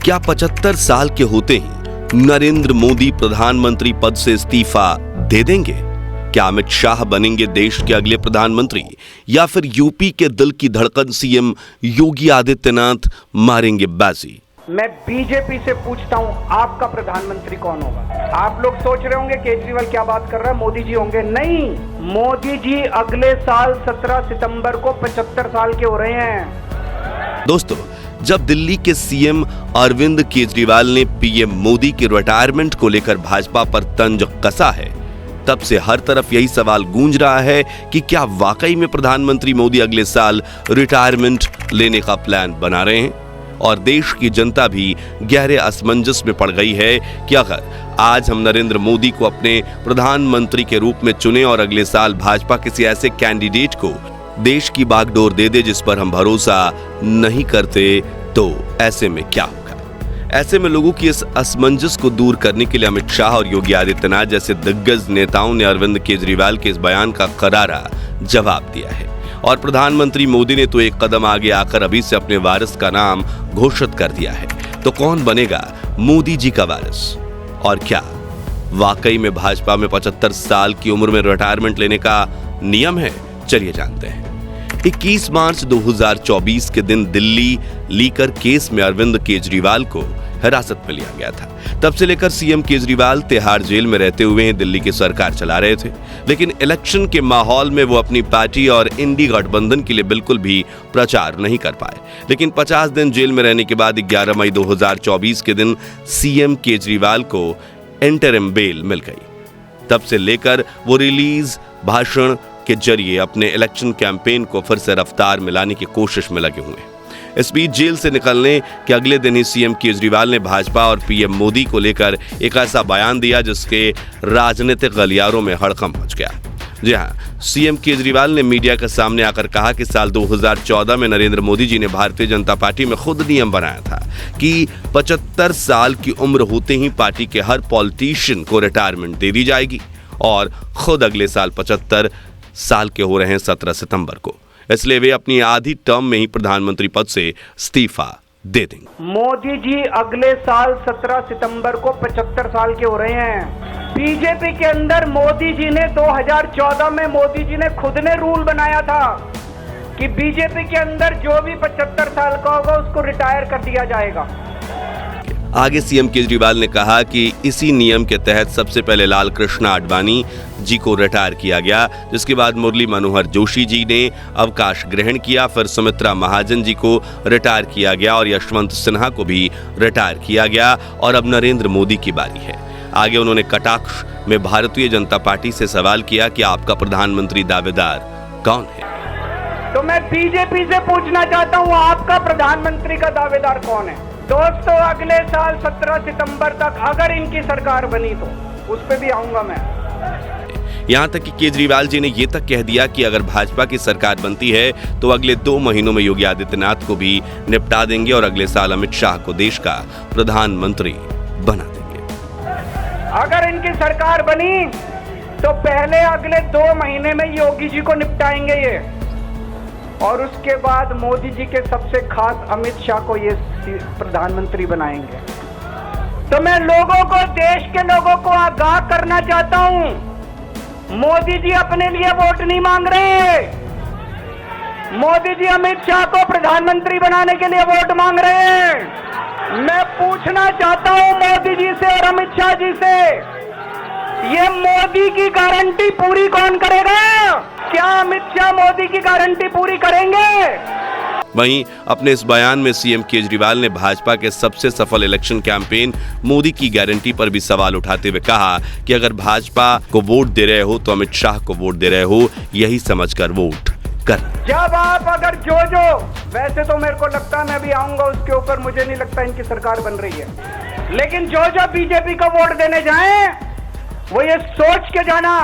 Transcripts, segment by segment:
क्या 75 साल के होते ही नरेंद्र मोदी प्रधानमंत्री पद से इस्तीफा दे देंगे? क्या अमित शाह बनेंगे देश के अगले प्रधानमंत्री, या फिर यूपी के दिल की धड़कन सीएम योगी आदित्यनाथ मारेंगे बाजी? मैं बीजेपी से पूछता हूं, आपका प्रधानमंत्री कौन होगा? आप लोग सोच रहे होंगे केजरीवाल क्या बात कर रहा है, मोदी जी होंगे। नहीं, मोदी जी अगले साल 17 सितंबर को 75 साल के हो रहे हैं। दोस्तों, जब दिल्ली के सीएम अरविंद केजरीवाल ने पीएम मोदी के रिटायरमेंट को लेकर भाजपा पर तंज कसा है, तब से हर तरफ यही सवाल गूंज रहा है कि क्या वाकई में प्रधानमंत्री मोदी अगले साल रिटायरमेंट लेने का प्लान बना रहे हैं? और देश की जनता भी गहरे असमंजस में पड़ गई है कि अगर आज हम नरेंद्र मोदी को अपने प्रधानमंत्री के रूप में चुने और अगले साल भाजपा किसी ऐसे कैंडिडेट को देश की बागडोर दे दे जिस पर हम भरोसा नहीं करते, तो ऐसे में क्या होगा? ऐसे में लोगों की इस असमंजस को दूर करने के लिए अमित शाह और योगी आदित्यनाथ जैसे दिग्गज नेताओं ने अरविंद केजरीवाल के इस बयान का करारा जवाब दिया है। और प्रधानमंत्री मोदी ने तो एक कदम आगे आकर अभी से अपने वारिस का नाम घोषित कर दिया है। तो कौन बनेगा मोदी जी का वारिस? और क्या वाकई में भाजपा में 75 साल की उम्र में रिटायरमेंट लेने का नियम है? चलिए जानते हैं। 21 मार्च 2024 के दिन दिल्ली लीकर केस में अरविंद केजरीवाल को हिरासत में लिया गया था। तब से लेकर सीएम केजरीवाल तिहाड़ जेल में रहते हुए दिल्ली की सरकार चला रहे थे, लेकिन इलेक्शन के माहौल में वो अपनी पार्टी और इंडी गठबंधन के लिए बिल्कुल भी प्रचार नहीं कर पाए। लेकिन 50 दिन जेल में रहने के बाद 11 मई 2024 के दिन सीएम केजरीवाल को इंटरिम बेल मिल गई। तब से लेकर वो रिलीज भाषण के जरिए अपने इलेक्शन कैंपेन को फिर से रफ्तार में लाने की कोशिश में लगे हुए हैं। इस बीच जेल से निकलने के अगले दिन ही सीएम केजरीवाल ने भाजपा और पीएम मोदी को लेकर एक ऐसा बयान दिया जिसके राजनीतिक गलियारों में हड़कंप मच गया। जी हाँ, सीएम केजरीवाल ने मीडिया के सामने आकर कहा कि साल 2014 में नरेंद्र मोदी जी ने भारतीय जनता पार्टी में खुद नियम बनाया था कि 75 साल की उम्र होते ही पार्टी के हर पॉलिटिशियन को रिटायरमेंट दे दी जाएगी, और खुद अगले साल 75 साल के हो रहे हैं 17 सितंबर को, इसलिए वे अपनी आधी टर्म में ही प्रधानमंत्री पद से इस्तीफा दे देंगे। मोदी जी अगले साल 17 सितंबर को 75 साल के हो रहे हैं। बीजेपी के अंदर मोदी जी ने 2014 में मोदी जी ने खुद ने रूल बनाया था कि बीजेपी के अंदर जो भी 75 साल का होगा उसको रिटायर कर दिया जाएगा। आगे सीएम केजरीवाल ने कहा कि इसी नियम के तहत सबसे पहले लाल कृष्ण आडवाणी जी को रिटायर किया गया, जिसके बाद मुरली मनोहर जोशी जी ने अवकाश ग्रहण किया, फिर सुमित्रा महाजन जी को रिटायर किया गया और यशवंत सिन्हा को भी रिटायर किया गया, और अब नरेंद्र मोदी की बारी है। आगे उन्होंने कटाक्ष में भारतीय जनता पार्टी से सवाल किया कि आपका प्रधानमंत्री दावेदार कौन है? तो मैं बीजेपी से पूछना चाहता हूँ, आपका प्रधानमंत्री का दावेदार कौन है? दोस्तों, अगले साल 17 सितंबर तक अगर इनकी सरकार बनी तो उस पे भी आऊंगा मैं। यहाँ तक कि केजरीवाल जी ने ये तक कह दिया कि अगर भाजपा की सरकार बनती है तो अगले 2 महीनों में योगी आदित्यनाथ को भी निपटा देंगे और अगले साल अमित शाह को देश का प्रधानमंत्री बना देंगे। अगर इनकी सरकार बनी तो पहले अगले 2 महीने में योगी जी को निपटाएंगे ये, और उसके बाद मोदी जी के सबसे खास अमित शाह को ये प्रधानमंत्री बनाएंगे। तो मैं लोगों को, देश के लोगों को आगाह करना चाहता हूं, मोदी जी अपने लिए वोट नहीं मांग रहे। मोदी जी अमित शाह को प्रधानमंत्री बनाने के लिए वोट मांग रहे हैं। मैं पूछना चाहता हूं मोदी जी से और अमित शाह जी से, ये मोदी की गारंटी पूरी कौन करेगा? क्या अमित शाह मोदी की गारंटी पूरी करेंगे? वहीं अपने इस बयान में सीएम केजरीवाल ने भाजपा के सबसे सफल इलेक्शन कैंपेन मोदी की गारंटी पर भी सवाल उठाते हुए कहा कि अगर भाजपा को वोट दे रहे हो तो अमित शाह को वोट दे रहे हो, यही समझकर वोट कर। जब आप अगर जो वैसे तो मेरे को लगता है मैं भी आऊंगा उसके ऊपर, मुझे नहीं लगता इनकी सरकार बन रही है, लेकिन जो बीजेपी को वोट देने जाए वो ये सोच के जाना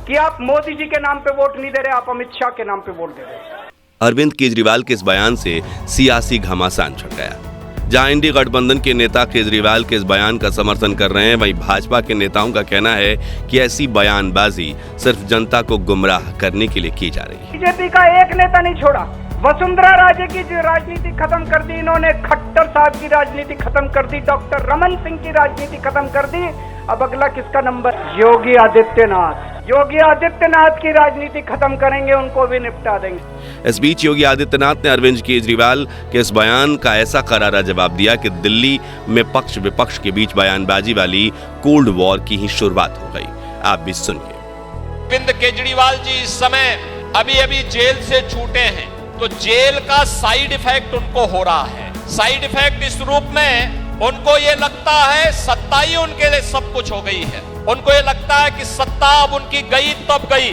कि आप मोदी जी के नाम पे वोट नहीं दे रहे, आप अमित शाह के नाम पे वोट दे रहे। अरविंद केजरीवाल के इस बयान से सियासी घमासान छट गया। जहां इंडी गठबंधन के नेता केजरीवाल के इस बयान का समर्थन कर रहे हैं, वहीं भाजपा के नेताओं का कहना है कि ऐसी बयानबाजी सिर्फ जनता को गुमराह करने के लिए की जा रही है। बीजेपी का एक नेता नहीं छोड़ा, वसुंधरा राजे की जो राजनीति खत्म कर दी इन्होंने, खट्टर साहब की राजनीति खत्म कर दी, डॉक्टर रमन सिंह की राजनीति खत्म कर दी। अब अगला किसका नंबर? योगी आदित्यनाथ। योगी आदित्यनाथ की राजनीति खत्म करेंगे, उनको भी निपटा देंगे। इस बीच योगी आदित्यनाथ ने अरविंद केजरीवाल के इस बयान का ऐसा करारा जवाब दिया कि दिल्ली में पक्ष विपक्ष के बीच बयानबाजी वाली कोल्ड वॉर की ही शुरुआत हो गई। आप भी सुनिए। अरविंद केजरीवाल जी इस समय अभी जेल से छूटे हैं, तो जेल का साइड इफेक्ट उनको हो रहा है। साइड इफेक्ट इस रूप में उनको ये लगता है सत्ता ही उनके लिए सब कुछ हो गई है। उनको ये लगता है कि सत्ता अब उनकी गई तब गई,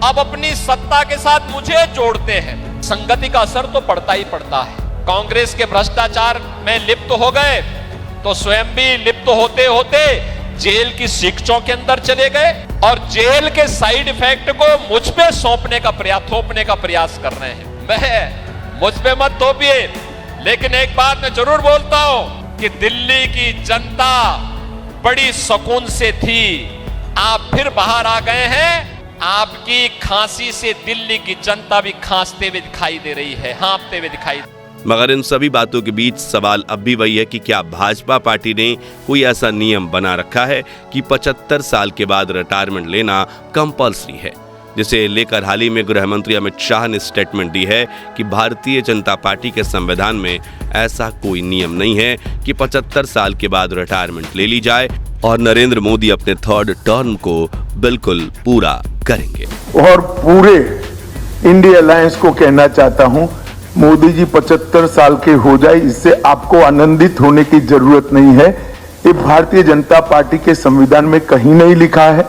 अब अपनी सत्ता के साथ मुझे जोड़ते हैं। संगति का असर तो पड़ता ही पड़ता है। कांग्रेस के भ्रष्टाचार में लिप्त हो गए तो स्वयं भी लिप्त होते होते जेल की शिक्षों के अंदर चले गए और जेल के साइड इफेक्ट को मुझ पे थोपने का प्रयास कर रहे हैं। मुझ पे मत थोपिए, लेकिन एक बात मैं जरूर बोलता हूं कि दिल्ली की जनता बड़ी सुकून से थी, आप फिर बाहर आ गए हैं। आपकी खांसी से दिल्ली की जनता भी खांसते हुए दिखाई दे रही है, हाँफते हुए दिखाई। मगर इन सभी बातों के बीच सवाल अब भी वही है कि क्या भाजपा पार्टी ने कोई ऐसा नियम बना रखा है कि 75 साल के बाद रिटायरमेंट लेना कंपल्सरी है, जिसे लेकर हाल ही में गृह मंत्री अमित शाह ने स्टेटमेंट दी है कि भारतीय जनता पार्टी के संविधान में ऐसा कोई नियम नहीं है कि 75 साल के बाद रिटायरमेंट ले ली जाए और नरेंद्र मोदी अपने 3rd टर्म को बिल्कुल पूरा करेंगे। और पूरे इंडिया अलायंस को कहना चाहता हूं, मोदी जी 75 साल के हो जाए, इससे आपको आनंदित होने की जरूरत नहीं है। ये भारतीय जनता पार्टी के संविधान में कहीं नहीं लिखा है।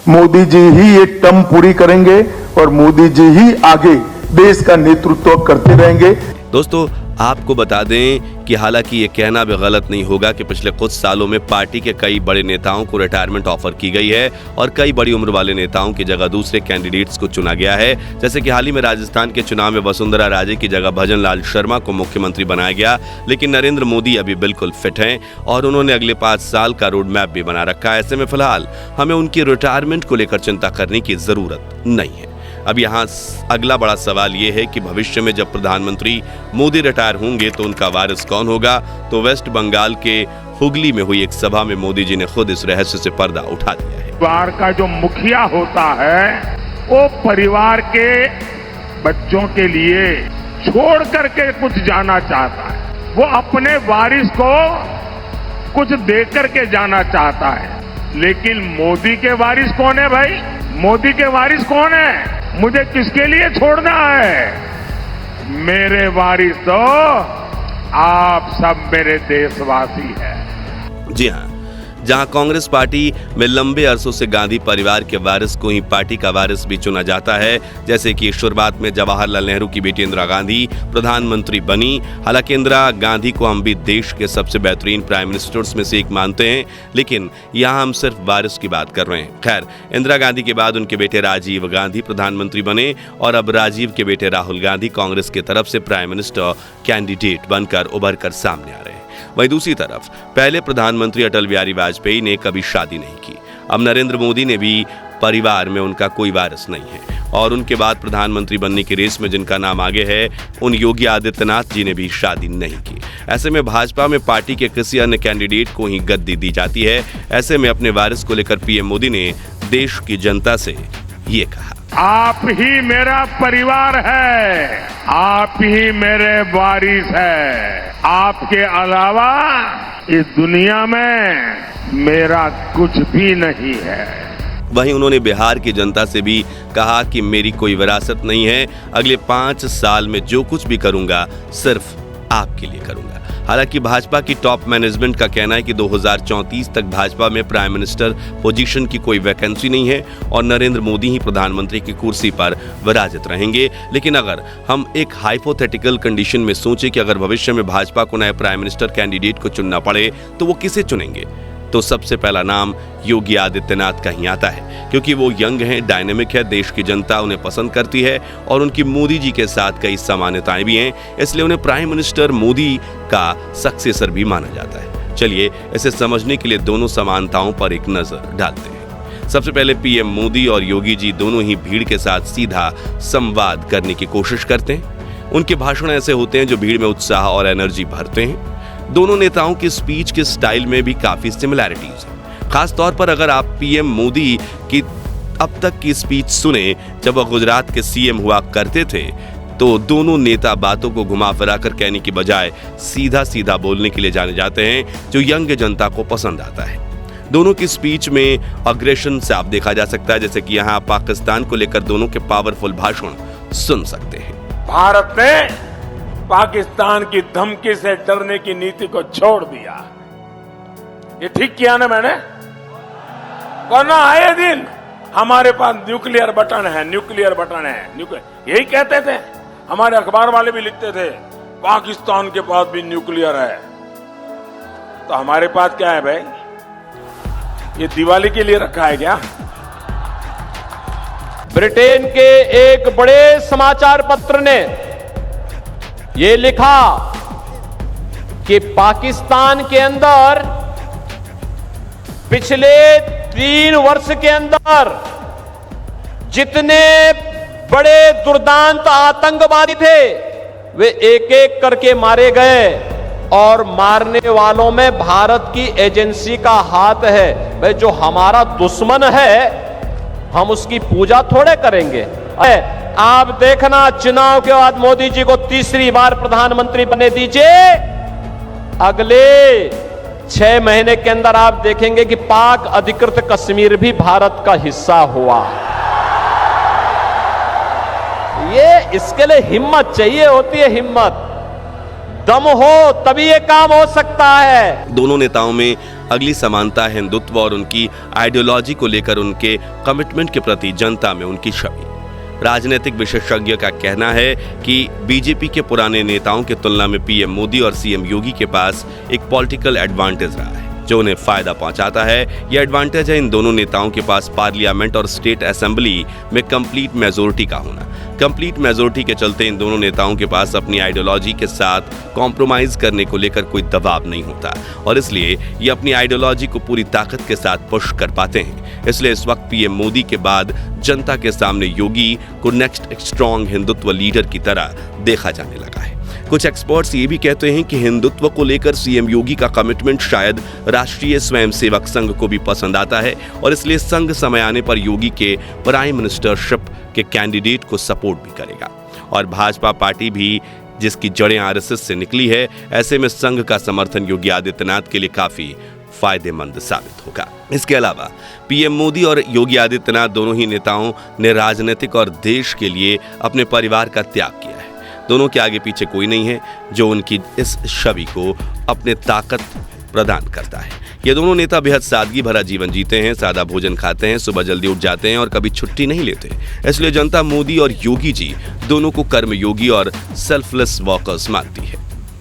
मोदी जी ही ये टर्म पूरी करेंगे और मोदी जी ही आगे देश का नेतृत्व करते रहेंगे। दोस्तों, आपको बता दें कि हालांकि ये कहना भी गलत नहीं होगा कि पिछले कुछ सालों में पार्टी के कई बड़े नेताओं को रिटायरमेंट ऑफर की गई है और कई बड़ी उम्र वाले नेताओं की जगह दूसरे कैंडिडेट्स को चुना गया है। जैसे कि हाल ही में राजस्थान के चुनाव में वसुंधरा राजे की जगह भजन लाल शर्मा को मुख्यमंत्री बनाया गया, लेकिन नरेंद्र मोदी अभी बिल्कुल फिट हैं और उन्होंने अगले 5 साल का रोड मैप भी बना रखा है। ऐसे में फिलहाल हमें उनकी रिटायरमेंट को लेकर चिंता करने की जरूरत नहीं है। अब यहाँ अगला बड़ा सवाल ये है कि भविष्य में जब प्रधानमंत्री मोदी रिटायर होंगे तो उनका वारिस कौन होगा। तो वेस्ट बंगाल के हुगली में हुई एक सभा में मोदी जी ने खुद इस रहस्य से पर्दा उठा दिया है। परिवार का जो मुखिया होता है वो परिवार के बच्चों के लिए छोड़ करके कुछ जाना चाहता है, वो अपने वारिस को कुछ दे करके जाना चाहता है। लेकिन मोदी के वारिस कौन है भाई? मोदी के वारिस कौन है? मुझे किसके लिए छोड़ना है? मेरे वारिस तो आप सब मेरे देशवासी हैं। जी हाँ, जहां कांग्रेस पार्टी में लंबे अरसों से गांधी परिवार के वारिस को ही पार्टी का वारिस भी चुना जाता है, जैसे कि शुरुआत में जवाहरलाल नेहरू की बेटी इंदिरा गांधी प्रधानमंत्री बनी। हालांकि इंदिरा गांधी को हम भी देश के सबसे बेहतरीन प्राइम मिनिस्टर्स में से एक मानते हैं, लेकिन यहाँ हम सिर्फ वारिस की बात कर रहे हैं। खैर, इंदिरा गांधी के बाद उनके बेटे राजीव गांधी प्रधानमंत्री बने और अब राजीव के बेटे राहुल गांधी कांग्रेस की तरफ से प्राइम मिनिस्टर कैंडिडेट बनकर उभर कर सामने आ रहे हैं। वहीं दूसरी तरफ पहले प्रधानमंत्री अटल बिहारी वाजपेयी ने कभी शादी नहीं की। अब नरेंद्र मोदी ने भी परिवार में उनका कोई वारिस नहीं है और उनके बाद प्रधानमंत्री बनने की रेस में जिनका नाम आगे है उन योगी आदित्यनाथ जी ने भी शादी नहीं की। ऐसे में भाजपा में पार्टी के किसी अन्य कैंडिडेट को ही गद्दी दी जाती है। ऐसे में अपने वारिस को लेकर पीएम मोदी ने देश की जनता से ये कहा, आप ही मेरा परिवार है, आप ही मेरे वारिस है, आपके अलावा इस दुनिया में मेरा कुछ भी नहीं है। वहीं उन्होंने बिहार की जनता से भी कहा कि मेरी कोई विरासत नहीं है, अगले 5 साल में जो कुछ भी करूंगा सिर्फ आपके लिए करूंगा। हालांकि भाजपा की टॉप मैनेजमेंट का कहना है कि 2034 तक भाजपा में प्राइम मिनिस्टर पोजीशन की कोई वैकेंसी नहीं है और नरेंद्र मोदी ही प्रधानमंत्री की कुर्सी पर विराजित रहेंगे। लेकिन अगर हम एक हाइपोथेटिकल कंडीशन में सोचें कि अगर भविष्य में भाजपा को नए प्राइम मिनिस्टर कैंडिडेट को चुनना पड़े तो वो किसे चुनेंगे, तो सबसे पहला नाम योगी आदित्यनाथ का ही आता है, क्योंकि वो यंग हैं, डायनेमिक है, देश की जनता उन्हें पसंद करती है और उनकी मोदी जी के साथ कई समानताएं भी हैं, इसलिए उन्हें प्राइम मिनिस्टर मोदी का सक्सेसर भी माना जाता है। चलिए इसे समझने के लिए दोनों समानताओं पर एक नजर डालते हैं। सबसे पहले पीएम मोदी और योगी जी दोनों ही भीड़ के साथ सीधा संवाद करने की कोशिश करते हैं। उनके भाषण ऐसे होते हैं जो भीड़ में उत्साह और एनर्जी भरते हैं। दोनों नेताओं की स्पीच के स्टाइल में भी काफी सिमिलैरिटीज है। खास तौर पर अगर आप पीएम मोदी की अब तक की स्पीच सुने जब वह गुजरात के सीएम हुआ करते थे, तो दोनों नेता बातों को घुमा फिरा कर कहने की बजाय सीधा सीधा बोलने के लिए जाने जाते हैं, जो यंग जनता को पसंद आता है। दोनों की स्पीच में अग्रेशन साफ देखा जा सकता है, जैसे कि यहाँ पाकिस्तान को लेकर दोनों के पावरफुल भाषण सुन सकते हैं। भारत ने पाकिस्तान की धमकी से डरने की नीति को छोड़ दिया। ये ठीक किया ना मैंने? वरना आए दिन हमारे पास न्यूक्लियर बटन है, न्यूक्लियर बटन है, यही कहते थे। हमारे अखबार वाले भी लिखते थे पाकिस्तान के पास भी न्यूक्लियर है। तो हमारे पास क्या है भाई? ये दिवाली के लिए रखा है क्या? ब्रिटेन के एक बड़े समाचार पत्र ने यह लिखा कि पाकिस्तान के अंदर पिछले 3 वर्ष के अंदर जितने बड़े दुर्दांत आतंकवादी थे वे एक एक करके मारे गए, और मारने वालों में भारत की एजेंसी का हाथ है। भाई जो हमारा दुश्मन है हम उसकी पूजा थोड़े करेंगे। आप देखना, चुनाव के बाद मोदी जी को तीसरी बार प्रधानमंत्री बने दीजिए, अगले 6 महीने के अंदर आप देखेंगे कि पाक अधिकृत कश्मीर भी भारत का हिस्सा हुआ। ये इसके लिए हिम्मत चाहिए होती है, हिम्मत, दम हो तभी ये काम हो सकता है। दोनों नेताओं में अगली समानता हिंदुत्व और उनकी आइडियोलॉजी को लेकर उनके कमिटमेंट के प्रति जनता में उनकी छवि। राजनीतिक विशेषज्ञ का कहना है कि बीजेपी के पुराने नेताओं की तुलना में पीएम मोदी और सीएम योगी के पास एक पॉलिटिकल एडवांटेज रहा है जो उन्हें फायदा पहुंचाता है। यह एडवांटेज है इन दोनों नेताओं के पास पार्लियामेंट और स्टेट असेंबली में कंप्लीट मेजोरिटी का होना। कंप्लीट मेजोरिटी के चलते इन दोनों नेताओं के पास अपनी आइडियोलॉजी के साथ कॉम्प्रोमाइज करने को लेकर कोई दबाव नहीं होता, और इसलिए ये अपनी आइडियोलॉजी को पूरी ताकत के साथ पुश कर पाते हैं। इसलिए इस वक्त पीएम मोदी के बाद जनता के सामने योगी को नेक्स्ट स्ट्रॉन्ग हिंदुत्व लीडर की तरह देखा जाने लगा है। कुछ एक्सपर्ट्स ये भी कहते हैं कि हिंदुत्व को लेकर सीएम योगी का कमिटमेंट शायद राष्ट्रीय स्वयंसेवक संघ को भी पसंद आता है, और इसलिए संघ समय आने पर योगी के प्राइम मिनिस्टरशिप के कैंडिडेट को सपोर्ट भी करेगा। और भाजपा पार्टी भी जिसकी जड़ें आरएसएस से निकली है, ऐसे में संघ का समर्थन योगी आदित्यनाथ के लिए काफी फायदेमंद साबित होगा। इसके अलावा पीएम मोदी और योगी आदित्यनाथ दोनों ही नेताओं ने राजनीतिक और देश के लिए अपने परिवार का त्याग किया है। दोनों के आगे पीछे कोई नहीं है जो उनकी इस छवि को अपने ताकत प्रदान करता है। ये दोनों नेता बेहद सादगी भरा जीवन जीते हैं, सादा भोजन खाते हैं, सुबह जल्दी उठ जाते हैं और कभी छुट्टी नहीं लेते। इसलिए जनता मोदी और योगी जी दोनों को कर्मयोगी और सेल्फलेस वर्कर्स मानती है,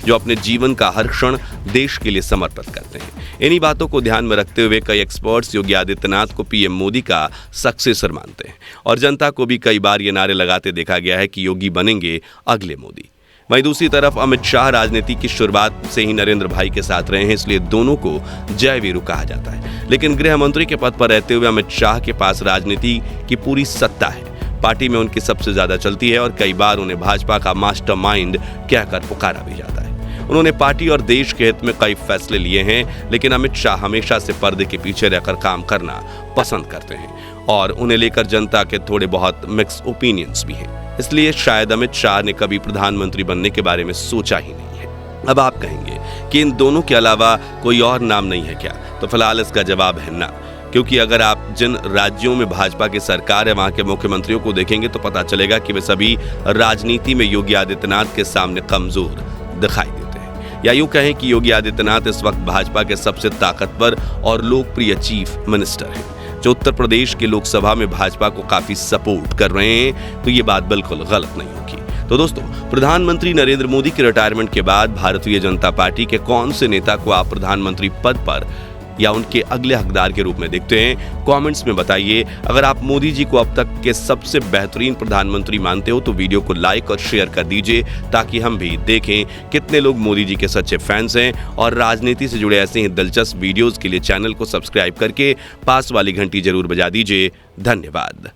जो अपने जीवन का हर क्षण देश के लिए समर्पित करते हैं। इन्हीं बातों को ध्यान में रखते हुए कई एक्सपर्ट्स योगी आदित्यनाथ को पीएम मोदी का सक्सेसर मानते हैं, और जनता को भी कई बार ये नारे लगाते देखा गया है कि योगी बनेंगे अगले मोदी। वहीं दूसरी तरफ अमित शाह राजनीति की शुरुआत से ही नरेंद्र भाई के साथ रहे हैं, इसलिए दोनों को जय वीरू कहा जाता है। लेकिन गृह मंत्री के पद पर रहते हुए अमित शाह के पास राजनीति की पूरी सत्ता है। पार्टी में उनकी सबसे ज्यादा चलती है और कई बार उन्हें भाजपा का मास्टरमाइंड कहकर पुकारा भी जाता है। उन्होंने पार्टी और देश के हित में कई फैसले लिए हैं, लेकिन अमित शाह हमेशा से पर्दे के पीछे रहकर काम करना पसंद करते हैं, और उन्हें लेकर जनता के थोड़े बहुत मिक्स ओपिनियंस भी हैं। इसलिए शायद अमित शाह ने कभी प्रधानमंत्री बनने के बारे में सोचा ही नहीं है। अब आप कहेंगे कि इन दोनों के अलावा कोई और नाम नहीं है क्या? तो फिलहाल इसका जवाब है ना, क्योंकि अगर आप जिन राज्यों में भाजपा की सरकार है वहां के मुख्यमंत्रियों को देखेंगे तो पता चलेगा कि वे सभी राजनीति में योगी आदित्यनाथ के सामने कमजोर दिखाई देते हैं। या यूं कहें कि योगी आदित्यनाथ इस वक्त भाजपा के सबसे ताकतवर और लोकप्रिय चीफ मिनिस्टर हैं, जो उत्तर प्रदेश की लोकसभा में भाजपा को काफी सपोर्ट कर रहे हैं। तो ये बात बिल्कुल गलत नहीं होगी। तो दोस्तों, प्रधानमंत्री नरेंद्र मोदी के रिटायरमेंट के बाद भारतीय जनता पार्टी के कौन से नेता को आप प्रधानमंत्री पद पर या उनके अगले हकदार के रूप में देखते हैं? कमेंट्स में बताइए। अगर आप मोदी जी को अब तक के सबसे बेहतरीन प्रधानमंत्री मानते हो तो वीडियो को लाइक और शेयर कर दीजिए, ताकि हम भी देखें कितने लोग मोदी जी के सच्चे फैंस हैं। और राजनीति से जुड़े ऐसे ही दिलचस्प वीडियोस के लिए चैनल को सब्सक्राइब करके पास वाली घंटी जरूर बजा दीजिए। धन्यवाद।